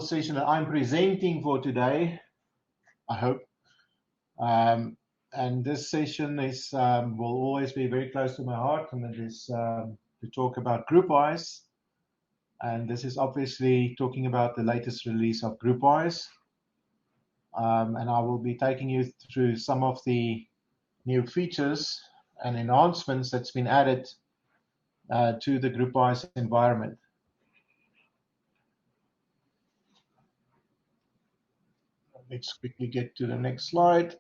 session that I'm presenting for today, I hope. And this session is will always be very close to my heart, and it is to talk about GroupWise. And this is obviously talking about the latest release of GroupWise. And I will be taking you through some of the new features and enhancements that's been added to the GroupWise environment. Let's quickly get to the next slide.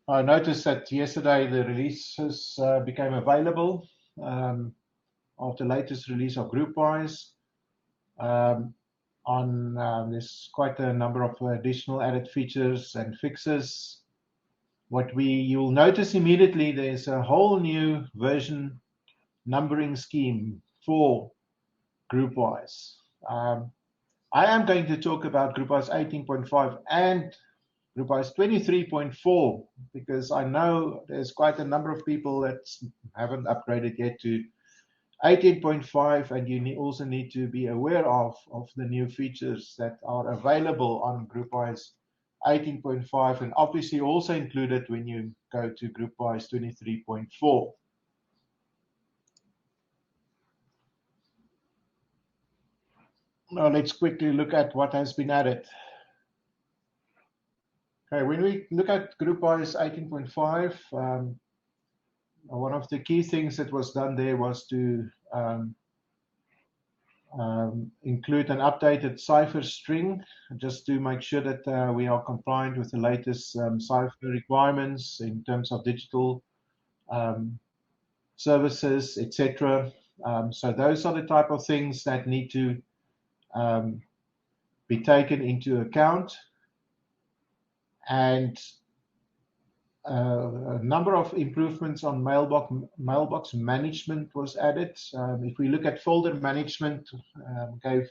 I noticed that yesterday the releases became available of the latest release of GroupWise. There's quite a number of additional added features and fixes. You'll notice immediately there's a whole new version numbering scheme for GroupWise. I am going to talk about GroupWise 18.5 and GroupWise 23.4 because I know there's quite a number of people that haven't upgraded yet to 18.5, and you also need to be aware of the new features that are available on GroupWise 18.5 and obviously also included when you go to GroupWise 23.4. Now let's quickly look at what has been added. Okay, when we look at GroupWise 18.5, one of the key things that was done there was to include an updated cipher string, just to make sure that we are compliant with the latest cipher requirements in terms of digital services, etc. So those are the type of things that need to be taken into account. And a number of improvements on mailbox management was added. If we look at folder management, gave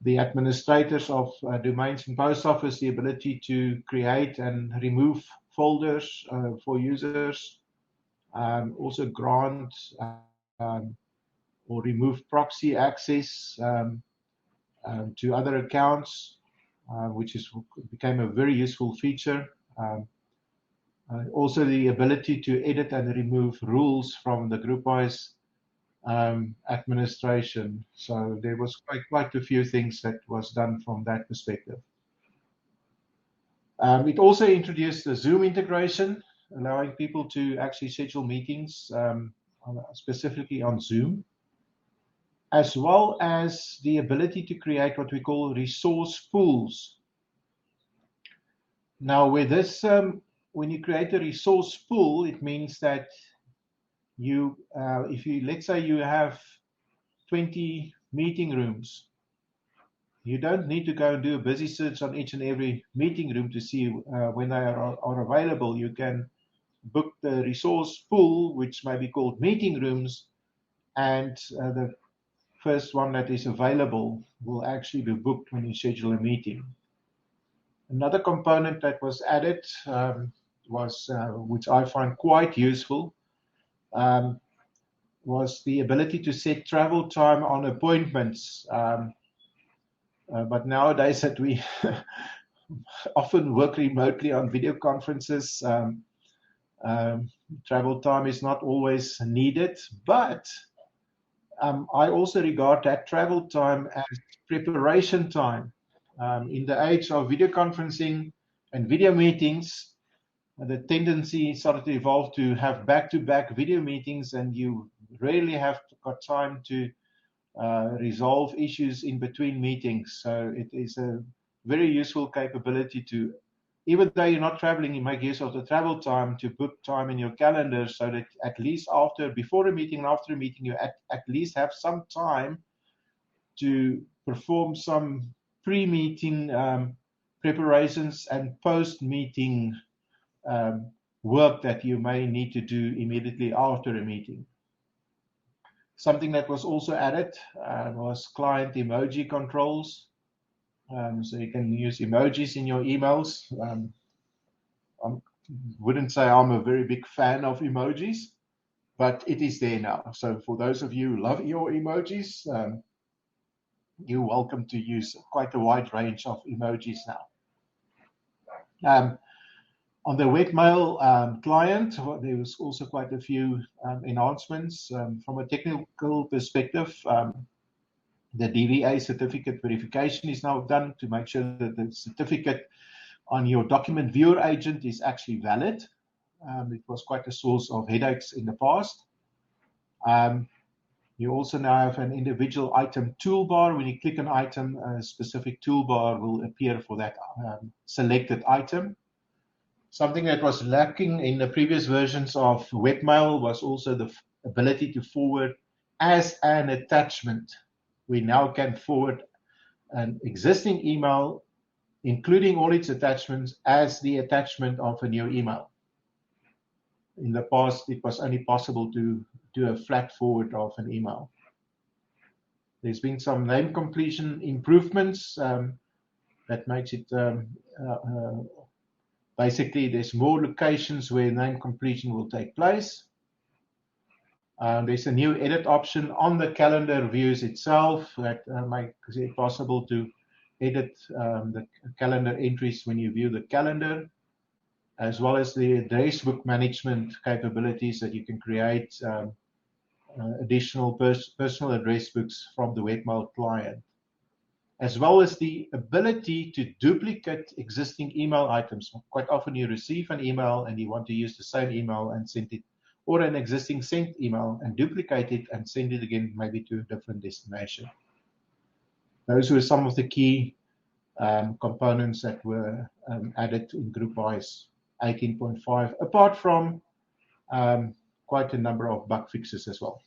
the administrators of domains and post office the ability to create and remove folders for users, also grant or remove proxy access to other accounts, which became a very useful feature. Also the ability to edit and remove rules from the GroupWise administration. So there was quite a few things that was done from that perspective. It also introduced the Zoom integration, allowing people to actually schedule meetings specifically on Zoom, as well as the ability to create what we call resource pools. Now with this, when you create a resource pool, it means that let's say you have 20 meeting rooms, you don't need to go and do a busy search on each and every meeting room to see when they are available. You can book the resource pool, which may be called meeting rooms, and the first one that is available will actually be booked when you schedule a meeting. Another component that was added which I find quite useful, was the ability to set travel time on appointments. But nowadays that we often work remotely on video conferences, travel time is not always needed. But I also regard that travel time as preparation time. In the age of video conferencing and video meetings, the tendency started to evolve to have back-to-back video meetings, and you rarely have got time to resolve issues in between meetings. So it is a very useful capability to, even though you're not traveling, you make use of the travel time to book time in your calendar so that at least before a meeting and after a meeting, you at least have some time to perform some pre-meeting preparations and post-meeting work that you may need to do immediately after a meeting. Something that was also added was client emoji controls. So you can use emojis in your emails. I wouldn't say I'm a very big fan of emojis, but it is there now. So for those of you who love your emojis, you're welcome to use quite a wide range of emojis now. On the webmail client, there was also quite a few enhancements. From a technical perspective, the DVA certificate verification is now done to make sure that the certificate on your document viewer agent is actually valid. It was quite a source of headaches in the past. You also now have an individual item toolbar. When you click an item, a specific toolbar will appear for that selected item. Something that was lacking in the previous versions of webmail was also the ability to forward as an attachment. We now can forward an existing email, including all its attachments, as the attachment of a new email. In the past, it was only possible to do a flat forward of an email. There's been some name completion improvements that makes it basically, there's more locations where name completion will take place. There's a new edit option on the calendar views itself that makes it possible to edit the calendar entries when you view the calendar, as well as the address book management capabilities that you can create additional personal address books from the webmail client, as well as the ability to duplicate existing email items. Quite often you receive an email and you want to use the same email and send it, or an existing sent email and duplicate it and send it again, maybe to a different destination. Those were some of the key components that were added in GroupWise 18.5, apart from quite a number of bug fixes as well.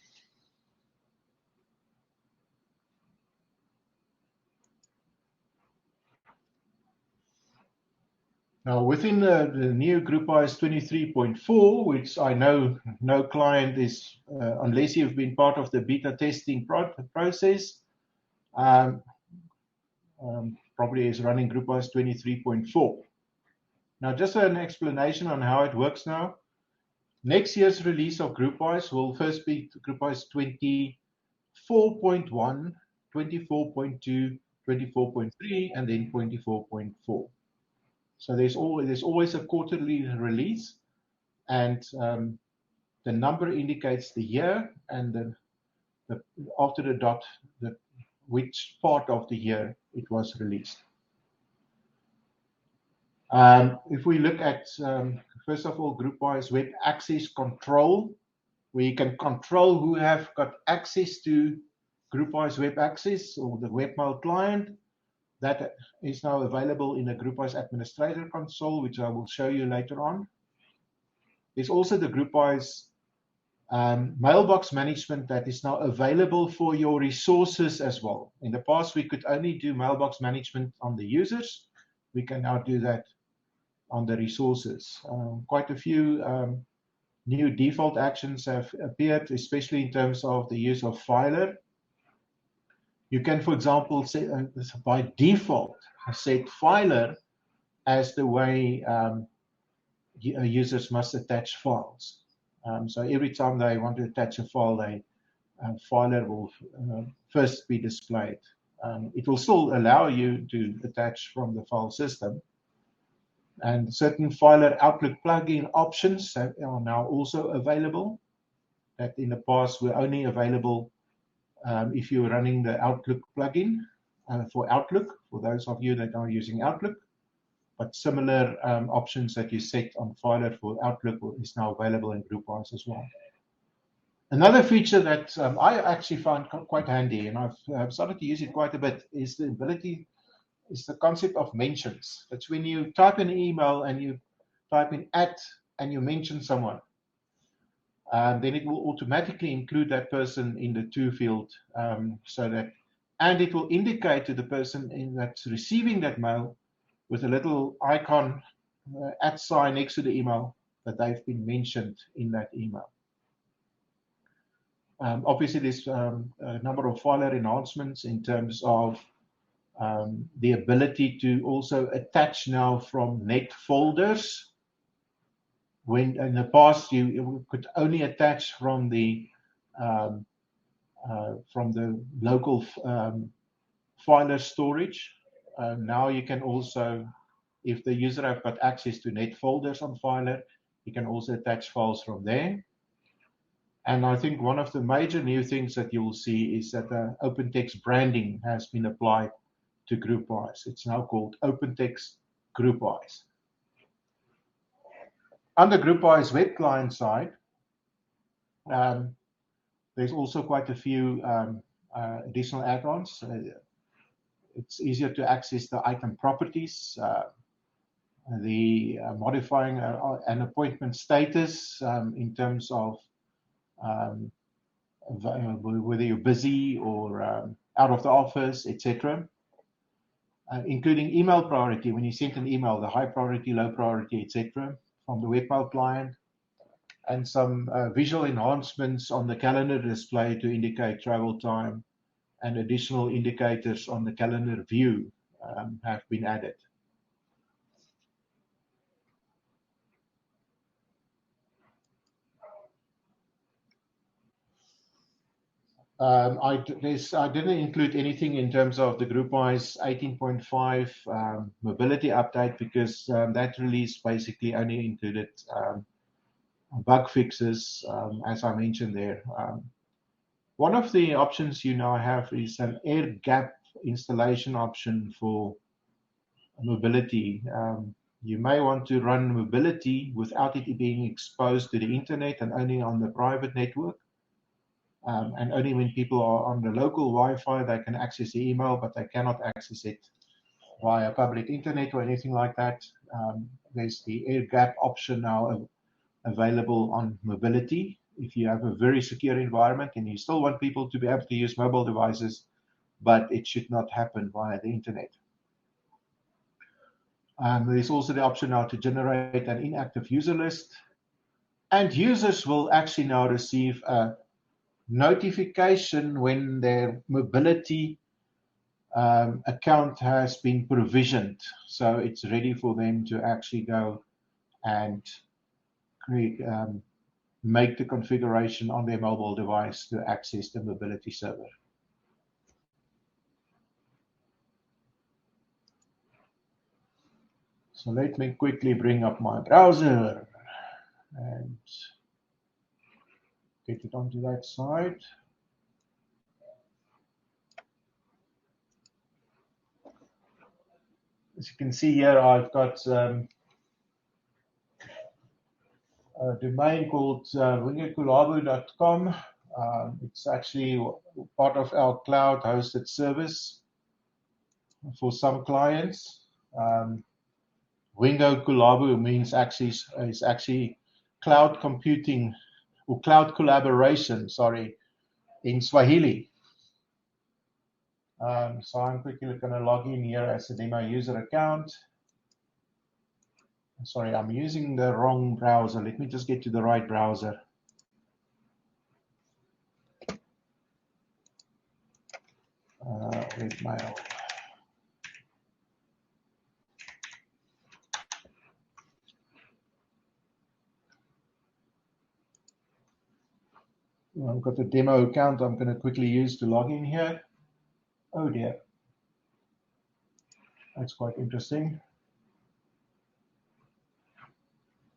Now, within the new GroupWise 23.4, which I know no client is, unless you've been part of the beta testing process, probably is running GroupWise 23.4. Now, just an explanation on how it works now. Next year's release of GroupWise will first be GroupWise 24.1, 24.2, 24.3, and then 24.4. So there's always a quarterly release, and the number indicates the year, and after the dot, which part of the year it was released. If we look at, first of all, GroupWise Web Access Control, where you can control who have got access to GroupWise Web Access or the webmail client. That is now available in the GroupWise Administrator console, which I will show you later on. There's also the GroupWise mailbox management that is now available for your resources as well. In the past, we could only do mailbox management on the users. We can now do that on the resources. Quite a few new default actions have appeared, especially in terms of the use of filer. You can, for example, say, by default, set filer as the way users must attach files. So every time they want to attach a file, filer will first be displayed. It will still allow you to attach from the file system. And certain filer Outlook plugin options are now also available, that in the past were only available if you're running the Outlook plugin for Outlook, for those of you that are using Outlook. But similar options that you set on filer for Outlook is now available in GroupWise as well. Another feature that I actually found quite handy, and I've started to use it quite a bit, is the concept of mentions. That's when you type an email and you type in @ and you mention someone. Then it will automatically include that person in the to field, and it will indicate to the person that's receiving that mail with a little icon @ sign next to the email that they've been mentioned in that email. Obviously, there's a number of filer enhancements in terms of the ability to also attach now from net folders. When in the past you could only attach from the local filer storage. Now you can also, if the user have got access to net folders on Filer, you can also attach files from there. And I think one of the major new things that you will see is that the OpenText branding has been applied to GroupWise. It's now called OpenText GroupWise. On the GroupWise web client side, there's also quite a few additional add-ons. It's easier to access the item properties, the modifying an appointment status in terms of whether you're busy or out of the office, etc. Including email priority, when you send an email, the high priority, low priority, etc. from the webmail client, and some visual enhancements on the calendar display to indicate travel time, and additional indicators on the calendar view have been added. I didn't include anything in terms of the GroupWise 18.5 mobility update because that release basically only included bug fixes, as I mentioned there. One of the options you now have is an air gap installation option for mobility. You may want to run mobility without it being exposed to the internet and only on the private network. And only when people are on the local Wi-Fi, they can access the email, but they cannot access it via public internet or anything like that. There's the air gap option now available on mobility. If you have a very secure environment and you still want people to be able to use mobile devices, but it should not happen via the internet. There's also the option now to generate an inactive user list. And users will actually now receive a notification when their mobility account has been provisioned. So it's ready for them to actually go and make the configuration on their mobile device to access the mobility server. So let me quickly bring up my browser and get it onto that side. As you can see here, I've got a domain called wingokulabo.com. It's actually part of our cloud-hosted service for some clients. Wingo Kulabo means is actually cloud computing or cloud collaboration, sorry, in Swahili. So I'm quickly going to log in here as a demo user account. Sorry, I'm using the wrong browser. Let me just get to the right browser. Webmail. I've got the demo account I'm going to quickly use to log in here. Oh dear. That's quite interesting.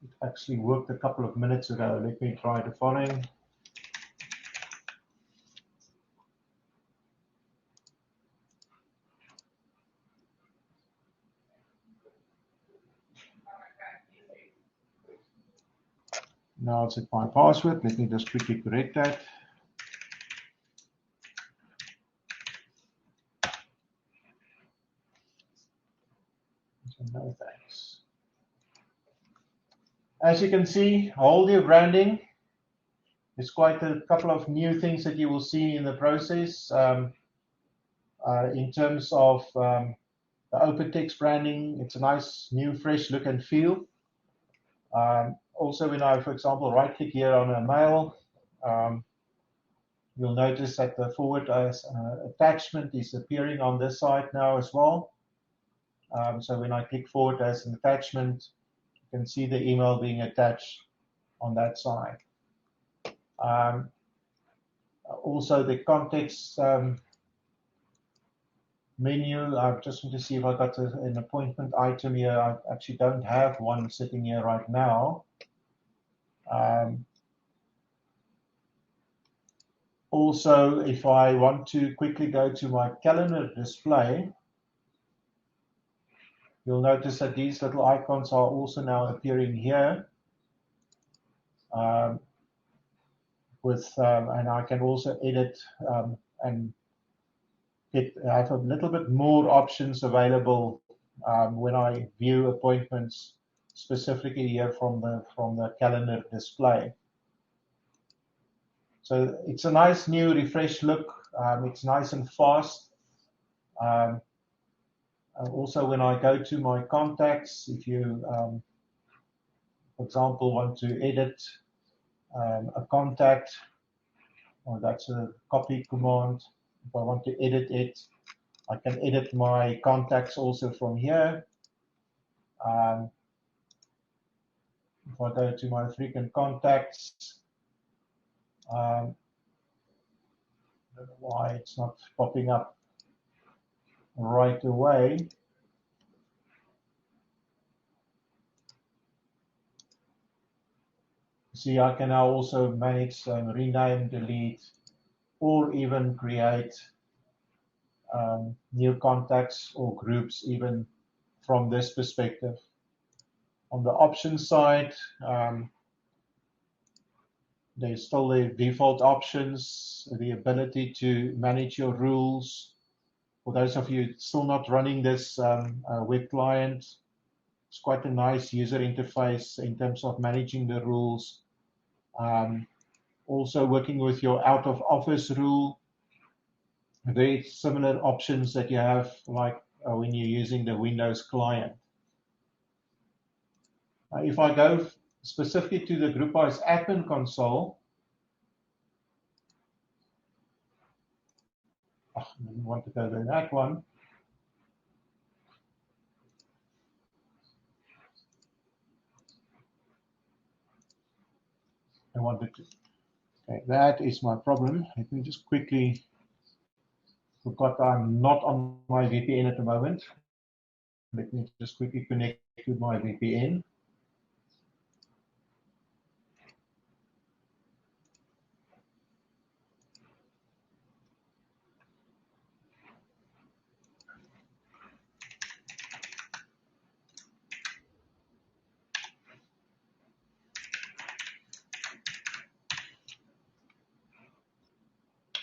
It actually worked a couple of minutes ago. Let me try the following. Now it's at my password. Let me just quickly correct that. No thanks. As you can see, whole new branding. There's quite a couple of new things that you will see in the process in terms of the OpenText branding. It's a nice, new, fresh look and feel. Also, when I, for example, right-click here on a mail, you'll notice that the forward attachment is appearing on this side now as well. So when I click forward as an attachment, you can see the email being attached on that side. Also, the context menu. I just want to see if I got an appointment item here. I actually don't have one sitting here right now. Also, if I want to quickly go to my calendar display, you'll notice that these little icons are also now appearing here. And I can also edit and have a little bit more options available when I view appointments specifically here from the calendar display. So it's a nice new refreshed look. It's nice and fast. Also, when I go to my contacts, if you, for example, want to edit a contact, or that's a copy command. If I want to edit it, I can edit my contacts also from here. If I go to my frequent contacts, I don't know why it's not popping up right away. See, I can now also manage and rename, delete, or even create new contacts or groups even from this perspective. On the options side, there's still the default options, the ability to manage your rules. For those of you still not running this web client, it's quite a nice user interface in terms of managing the rules. Also working with your out of office rule, very similar options that you have like when you're using the Windows client. If I go specifically to the GroupWise admin console, I didn't want to go to that one. I wanted to. Okay, that is my problem. Let me just quickly. Forgot I'm not on my VPN at the moment. Let me just quickly connect to my VPN.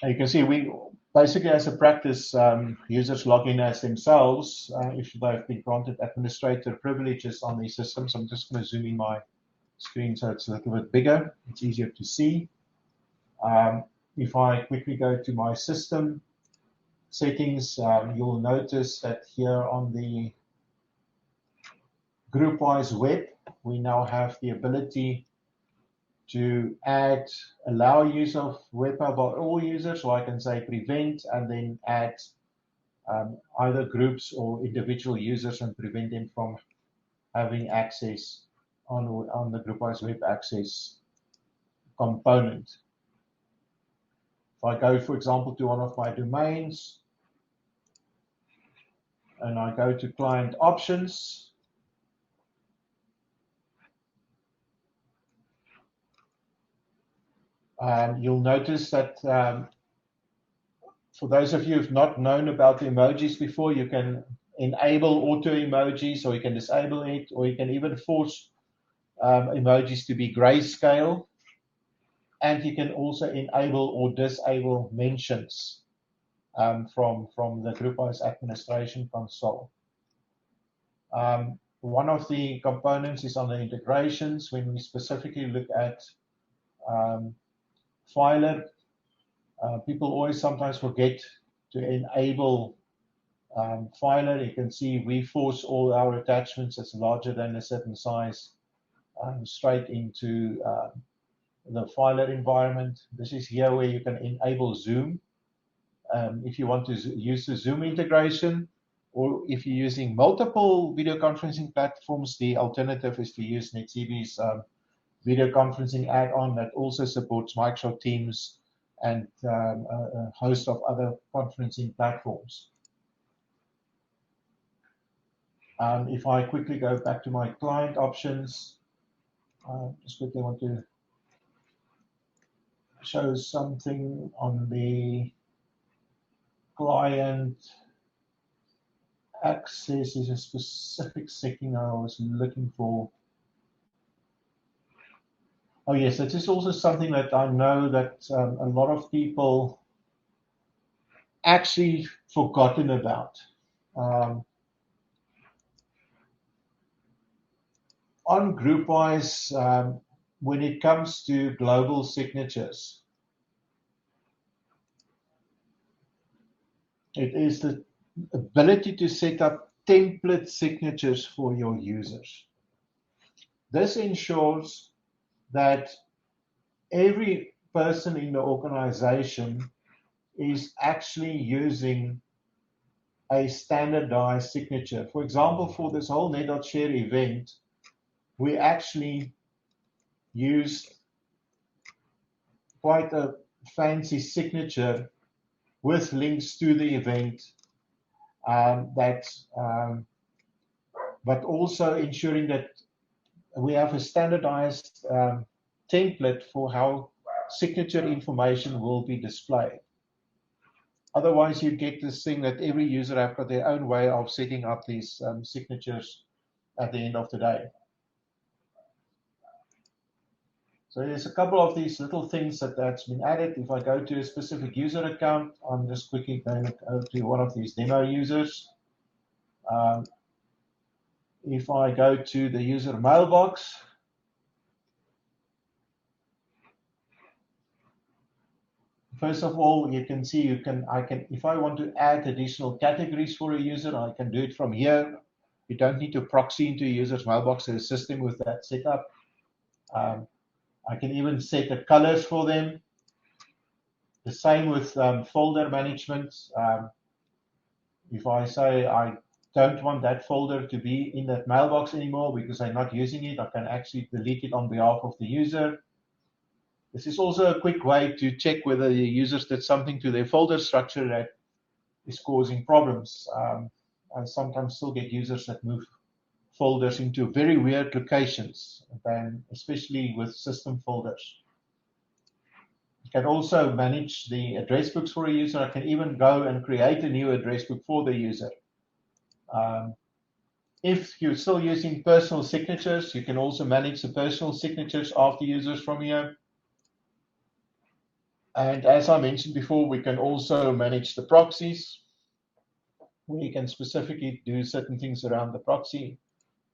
You can see we basically, as a practice, users log in as themselves if they've been granted administrator privileges on these systems. I'm just going to zoom in my screen so it's a little bit bigger. It's easier to see. If I quickly go to my system settings, you'll notice that here on the GroupWise web, we now have the ability to allow use of web by all users, so I can say prevent and then add either groups or individual users and prevent them from having access on the GroupWise web access component. If I go, for example, to one of my domains and I go to client options, you'll notice that for those of you who've not known about the emojis before, you can enable auto emojis, or you can disable it, or you can even force emojis to be grayscale. And you can also enable or disable mentions from the GroupWise administration console. One of the components is on the integrations. When we specifically look at Filer, people always sometimes forget to enable Filer. You can see we force all our attachments that's larger than a certain size straight into the Filer environment. This is here where you can enable Zoom if you want to use the Zoom integration, or if you're using multiple video conferencing platforms, the alternative is to use NETCB's video conferencing add-on that also supports Microsoft Teams and a host of other conferencing platforms. If I quickly go back to my client options, just quickly want to show something on the client access. Is a specific setting I was looking for. Oh yes, it is also something that I know that a lot of people actually forgotten about. On GroupWise, when it comes to global signatures, it is the ability to set up template signatures for your users. This ensures that every person in the organization is actually using a standardized signature. For example, for this whole net.Share event, we actually used quite a fancy signature with links to the event, but also ensuring that we have a standardized template for how signature information will be displayed. Otherwise, you get this thing that every user has got their own way of setting up these signatures at the end of the day. So there's a couple of these little things that's been added. If I go to a specific user account, I'm just quickly going to go to one of these demo users. If I go to the user mailbox, first of all, you can see if I want to add additional categories for a user, I can do it from here. You don't need to proxy into a user's mailbox or a system with that setup. I can even set the colors for them. The same with folder management. If I say I don't want that folder to be in that mailbox anymore because I'm not using it, I can actually delete it on behalf of the user. This is also a quick way to check whether the users did something to their folder structure that is causing problems. I sometimes still get users that move folders into very weird locations, especially with system folders. You can also manage the address books for a user. I can even go and create a new address book for the user. If you're still using personal signatures, you can also manage the personal signatures of the users from here. And as I mentioned before, we can also manage the proxies. We can specifically do certain things around the proxy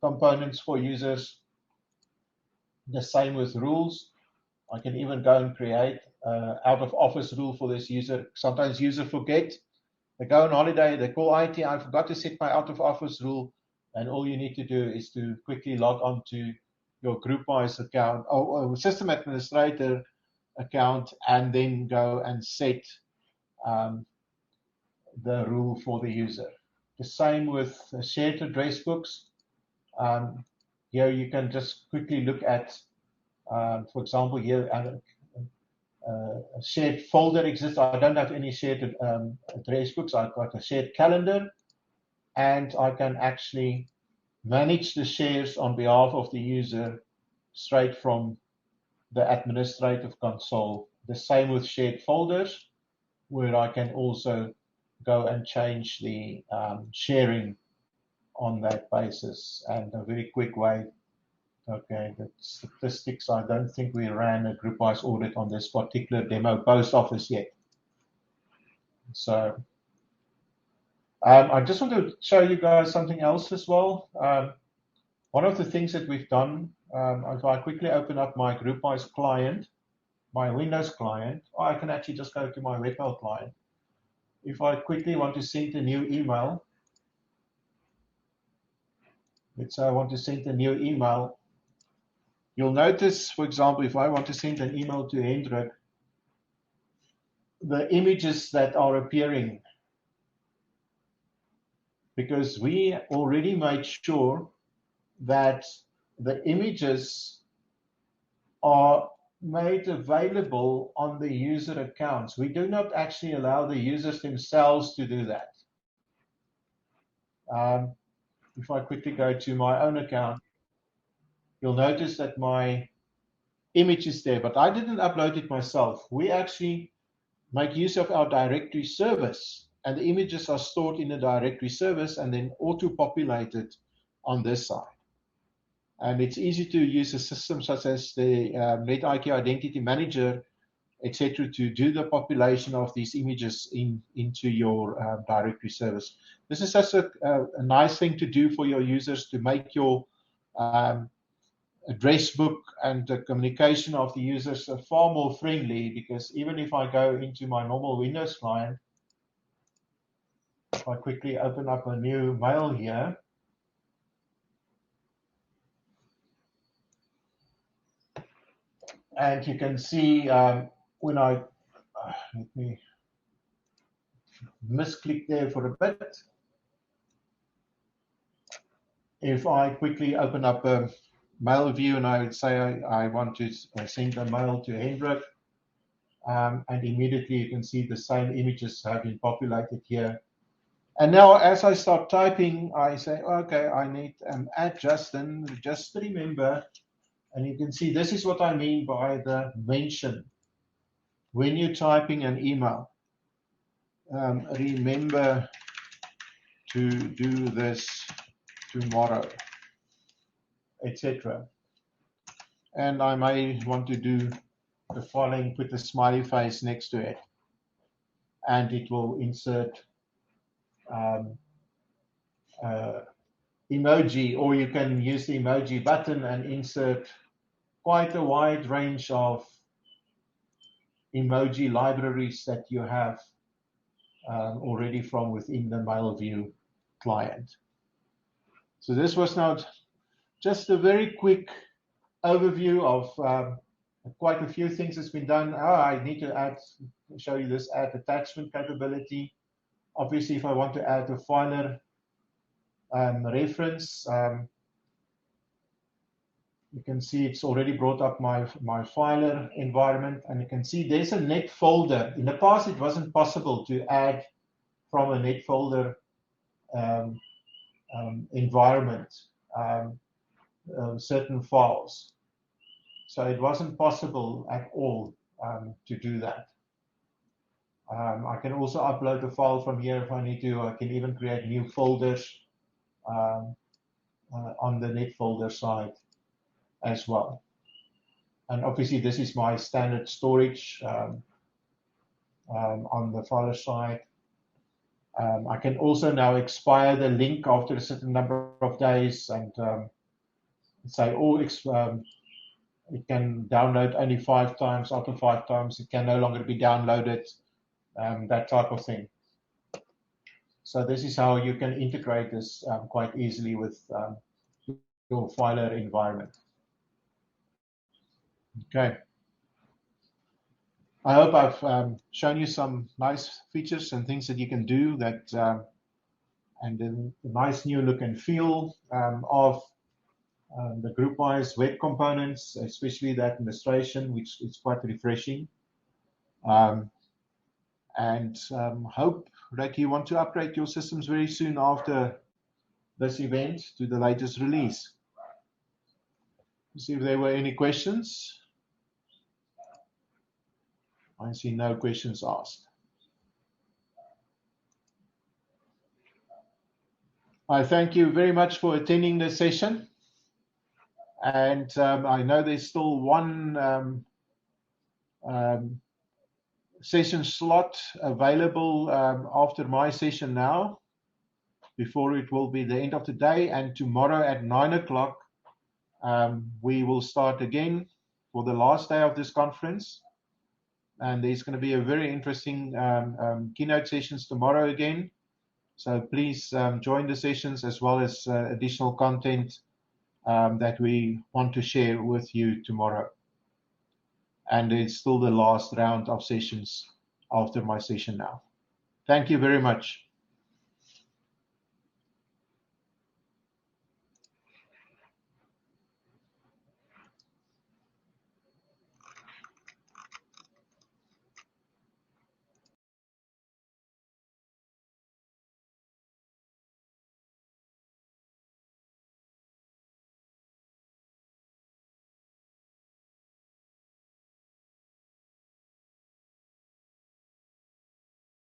components for users. The same with rules. I can even go and create out of office rule for this user. Sometimes users forget. They go on holiday, they call IT, I forgot to set my out of office rule. And all you need to do is to quickly log on to your GroupWise account or system administrator account and then go and set the rule for the user. The same with shared address books. Here you can just quickly look at, for example, here a shared folder exists. I don't have any shared address books. I've got a shared calendar, and I can actually manage the shares on behalf of the user straight from the administrative console. The same with shared folders, where I can also go and change the sharing on that basis. And a very quick way, okay, the statistics, I don't think we ran a GroupWise audit on this particular demo post office yet. So I just want to show you guys something else as well. One of the things that we've done, if I quickly open up my GroupWise client, my Windows client, or I can actually just go to my webmail client. If I quickly want to send a new email, let's say I want to send a new email, you'll notice, for example, if I want to send an email to Hendrik, the images that are appearing, because we already made sure that the images are made available on the user accounts. We do not actually allow the users themselves to do that. if I quickly go to my own account, you'll notice that my image is there, but I didn't upload it myself. We actually make use of our directory service, and the images are stored in the directory service and then auto-populated on this side. And it's easy to use a system such as the NetIQ Identity Manager, etc., to do the population of these images into your directory service. This is such a nice thing to do for your users to make your address book and the communication of the users far more friendly, because even if I go into my normal Windows client, if I quickly open up a new mail here, and you can see when I, let me misclick there for a bit. If I quickly open up a mail view and I would say I want to send a mail to Hendrik, and immediately you can see the same images have been populated here. And now as I start typing, I say, okay, I need add Justin, just remember, and you can see this is what I mean by the mention. When you're typing an email, remember to do this tomorrow, etc. And I may want to do the following, put a smiley face next to it, and it will insert emoji, or you can use the emoji button and insert quite a wide range of emoji libraries that you have already from within the MailView client. So this was now just a very quick overview of quite a few things that's been done. I need to show you this add attachment capability. Obviously, if I want to add a filer reference, you can see it's already brought up my filer environment, and you can see there's a net folder. In the past, it wasn't possible to add from a net folder environment certain files. So it wasn't possible at all to do that. I can also upload a file from here if I need to. I can even create new folders on the net folder side as well. And obviously, this is my standard storage on the filer side. I can also now expire the link after a certain number of days and say, it can download only 5 times. After 5 times, it can no longer be downloaded, that type of thing. So this is how you can integrate this quite easily with your filer environment. Okay. I hope I've shown you some nice features and things that you can do that, and then the nice new look and feel of the GroupWise web components, especially the administration, which is quite refreshing. And hope that you want to upgrade your systems very soon after this event to the latest release. See if there were any questions. I see no questions asked. I thank you very much for attending this session. And I know there's still one session slot available after my session now, before it will be the end of the day. And tomorrow at 9 o'clock, we will start again for the last day of this conference. And there's going to be a very interesting keynote sessions tomorrow again. So please join the sessions, as well as additional content that we want to share with you tomorrow. And it's still the last round of sessions after my session now. Thank you very much.